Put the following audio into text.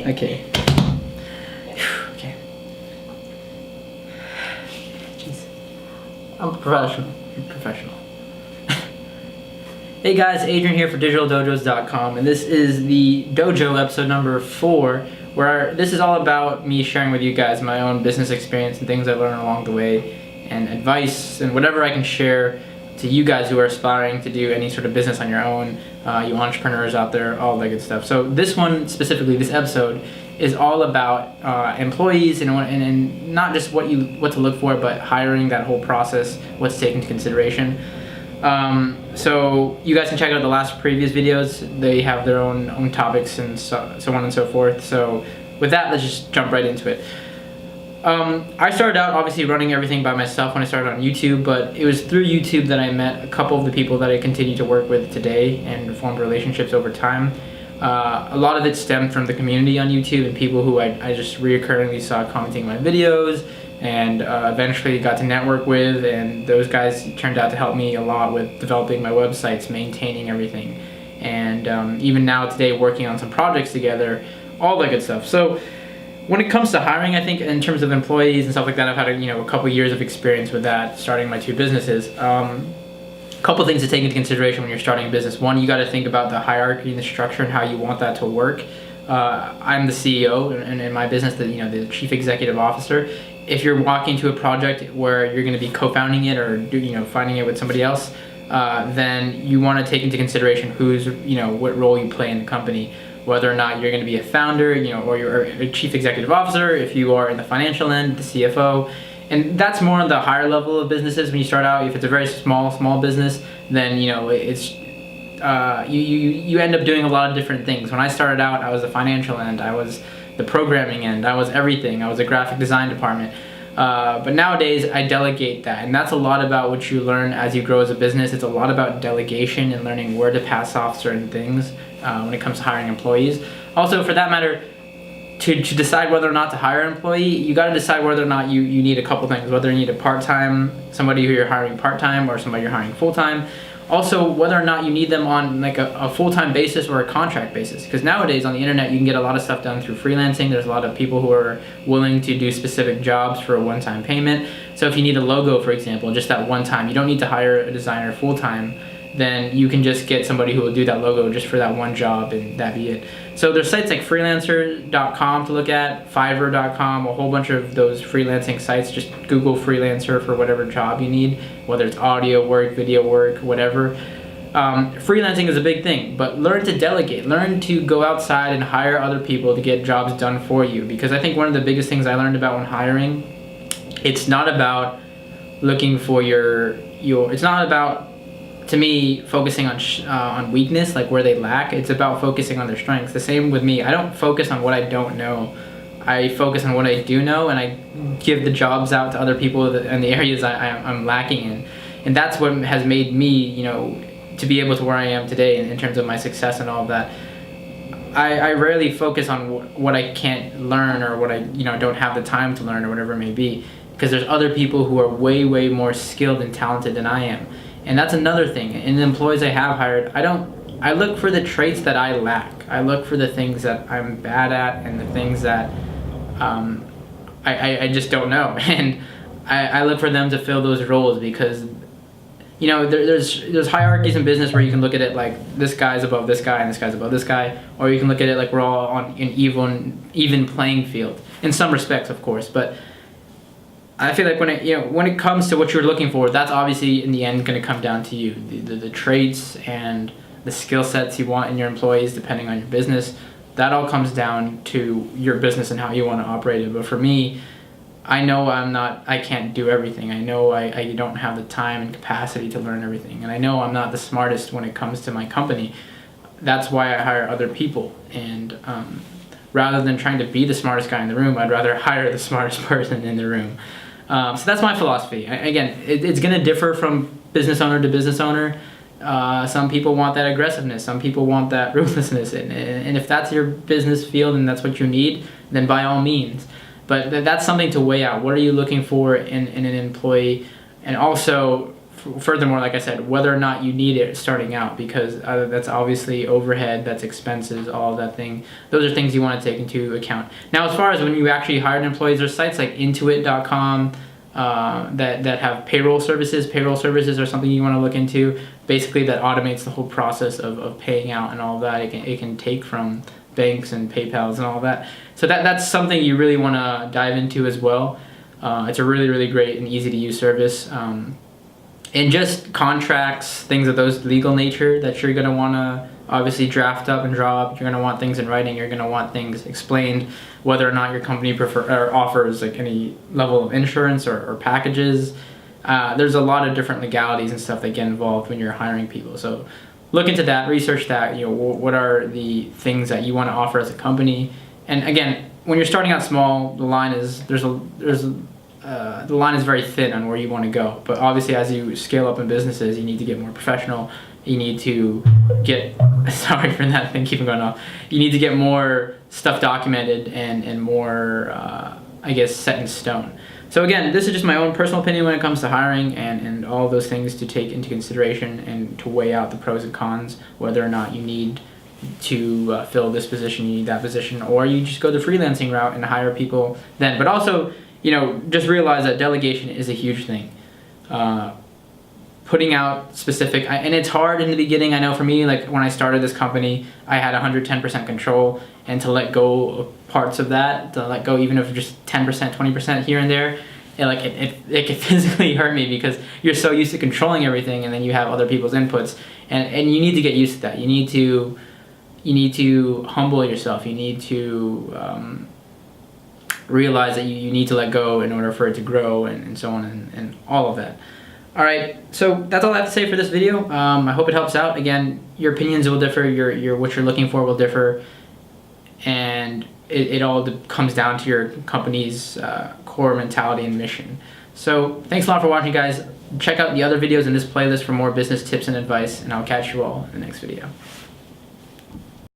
Okay. Okay. Jeez. I'm professional. You're professional. Hey guys, Adrian here for DigitalDojos.com, and this is the Dojo episode number 4, where this is all about me sharing with you guys my own business experience and things I learned along the way, and advice and whatever I can share to you guys who are aspiring to do any sort of business on your own, you entrepreneurs out there, all that good stuff. So this one specifically, this episode, is all about employees and not just what to look for, but hiring, that whole process, what's taken into consideration. So you guys can check out the last previous videos. They have their own topics and so on and so forth. So with that, let's just jump right into it. I started out obviously running everything by myself when I started on YouTube, but it was through YouTube that I met a couple of the people that I continue to work with today and formed relationships over time. A lot of it stemmed from the community on YouTube and people who I just reoccurringly saw commenting my videos, and eventually got to network with, and those guys turned out to help me a lot with developing my websites, maintaining everything, and even now today working on some projects together, all that good stuff. So when it comes to hiring, I think in terms of employees and stuff like that, I've had a couple years of experience with that, starting my 2 businesses. Couple things to take into consideration when you're starting a business. One, you got to think about the hierarchy and the structure and how you want that to work. I'm the CEO, and in my business, the chief executive officer. If you're walking to a project where you're going to be co-founding it or finding it with somebody else, then you want to take into consideration what role you play in the company. Whether or not you're going to be a founder, or you're a chief executive officer, if you are in the financial end, the CFO. And that's more on the higher level of businesses when you start out. If it's a very small business, then it's you end up doing a lot of different things. When I started out, I was the financial end, I was the programming end, I was everything. I was a graphic design department. But nowadays I delegate that, and that's a lot about what you learn as you grow as a business. It's a lot about delegation and learning where to pass off certain things when it comes to hiring employees. Also, for that matter, to decide whether or not to hire an employee, you got to decide whether or not you need a couple things. Whether you need a part-time, somebody who you're hiring part-time, or somebody you're hiring full-time. Also, whether or not you need them on like a full-time basis or a contract basis. Because nowadays on the internet, you can get a lot of stuff done through freelancing. There's a lot of people who are willing to do specific jobs for a one-time payment. So if you need a logo, for example, just that one time, you don't need to hire a designer full-time. Then you can just get somebody who will do that logo just for that one job, and that be it. So there's sites like freelancer.com to look at, fiverr.com, a whole bunch of those freelancing sites. Just Google freelancer for whatever job you need, whether it's audio work, video work, whatever. Freelancing is a big thing, but learn to delegate. Learn to go outside and hire other people to get jobs done for you. Because I think one of the biggest things I learned about when hiring, it's not about looking for it's not about, to me, focusing on weakness, like where they lack. It's about focusing on their strengths. The same with me. I don't focus on what I don't know. I focus on what I do know, and I give the jobs out to other people in the areas I'm lacking in. And that's what has made me, to be able to where I am today in terms of my success and all of that. I rarely focus on what I can't learn or what I don't have the time to learn or whatever it may be, because there's other people who are way more skilled and talented than I am. And that's another thing. In the employees I have hired, I look for the traits that I lack. I look for the things that I'm bad at and the things that I just don't know. And I look for them to fill those roles, because there's hierarchies in business where you can look at it like this guy's above this guy and this guy's above this guy, or you can look at it like we're all on an even playing field in some respects, of course. But I feel like when it comes to what you're looking for, that's obviously in the end going to come down to you. The traits and the skill sets you want in your employees, depending on your business, that all comes down to your business and how you want to operate it. But for me, I know I can't do everything. I know I don't have the time and capacity to learn everything. And I know I'm not the smartest when it comes to my company. That's why I hire other people. And rather than trying to be the smartest guy in the room, I'd rather hire the smartest person in the room. So that's my philosophy. Again, it's going to differ from business owner to business owner. Some people want that aggressiveness. Some people want that ruthlessness. And if that's your business field and that's what you need, then by all means. But that's something to weigh out. What are you looking for in an employee? And also, furthermore, like I said, whether or not you need it starting out, because that's obviously overhead, that's expenses, all of that thing. Those are things you want to take into account. Now, as far as when you actually hire employees, there's sites like intuit.com that have payroll services. Payroll services are something you want to look into. Basically, that automates the whole process of paying out and all of that. It can take from banks and PayPals and all that. So that's something you really want to dive into as well. It's a really, really great and easy to use service. And just contracts, things of those legal nature that you're going to want to obviously draft up and draw up. You're going to want things in writing. You're going to want things explained, whether or not your company offers like any level of insurance or packages. There's a lot of different legalities and stuff that get involved when you're hiring people. So look into that, research that. What are the things that you want to offer as a company? And again, when you're starting out small, the line is the line is very thin on where you want to go. But obviously, as you scale up in businesses, you need to get more professional. You need to get, sorry for that thing keeping going off. You need to get more stuff documented and more, I guess, set in stone. So again, this is just my own personal opinion when it comes to hiring and all those things to take into consideration and to weigh out the pros and cons, whether or not you need to fill this position, you need that position, or you just go the freelancing route and hire people then. But also, just realize that delegation is a huge thing. Putting out specific, and it's hard in the beginning. I know for me, like when I started this company, I had 110% control, and to let go of parts of that, to let go even if just 10%, 20% here and there, it can physically hurt me because you're so used to controlling everything, and then you have other people's inputs, and you need to get used to that. You need to humble yourself. You need to realize that you need to let go in order for it to grow and so on and all of that. All right, so that's all I have to say for this video. I hope it helps out. Again, your opinions will differ, your what you're looking for will differ, and it all comes down to your company's core mentality and mission. So thanks a lot for watching, guys. Check out the other videos in this playlist for more business tips and advice, and I'll catch you all in the next video.